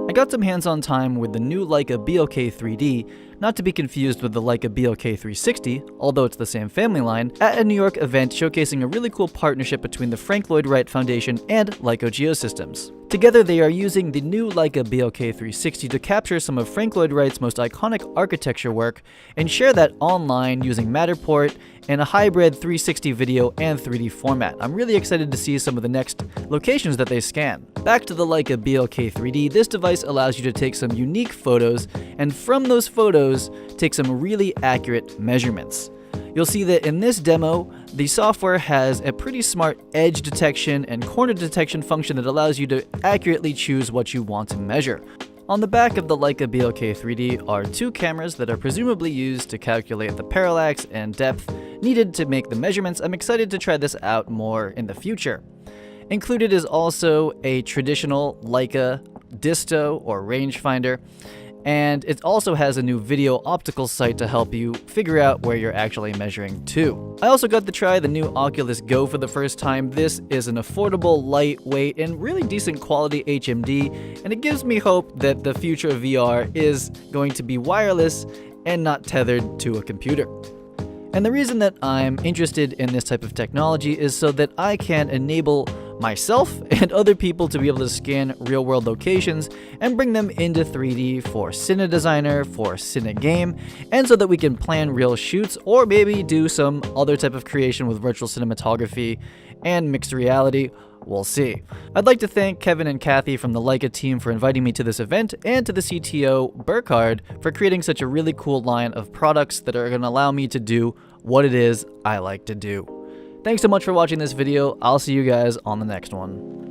I got some hands-on time with the new Leica BLK3D, not to be confused with the Leica BLK360, although it's the same family line, at a New York event showcasing a really cool partnership between the Frank Lloyd Wright Foundation and Leica Geosystems. Together they are using the new Leica BLK360 to capture some of Frank Lloyd Wright's most iconic architecture work and share that online using Matterport in a hybrid 360 video and 3D format. I'm really excited to see some of the next locations that they scan. Back to the Leica BLK3D, this device allows you to take some unique photos, and from those photos, take some really accurate measurements. You'll see that in this demo, the software has a pretty smart edge detection and corner detection function that allows you to accurately choose what you want to measure. On the back of the Leica BLK3D are two cameras that are presumably used to calculate the parallax and depth needed to make the measurements. I'm excited to try this out more in the future. Included is also a traditional Leica disto or rangefinder, and it also has a new video optical sight to help you figure out where you're actually measuring to. I also got to try the new Oculus Go for the first time. This is an affordable, lightweight, and really decent quality HMD, and it gives me hope that the future of VR is going to be wireless and not tethered to a computer. And the reason that I'm interested in this type of technology is so that I can enable myself and other people to be able to scan real-world locations and bring them into 3D for Cine Designer, for Cine Game, and so that we can plan real shoots or maybe do some other type of creation with virtual cinematography and mixed reality. We'll see. I'd like to thank Kevin and Kathy from the Leica team for inviting me to this event, and to the CTO, Burkhard, for creating such a really cool line of products that are going to allow me to do what it is I like to do. Thanks so much for watching this video. I'll see you guys on the next one.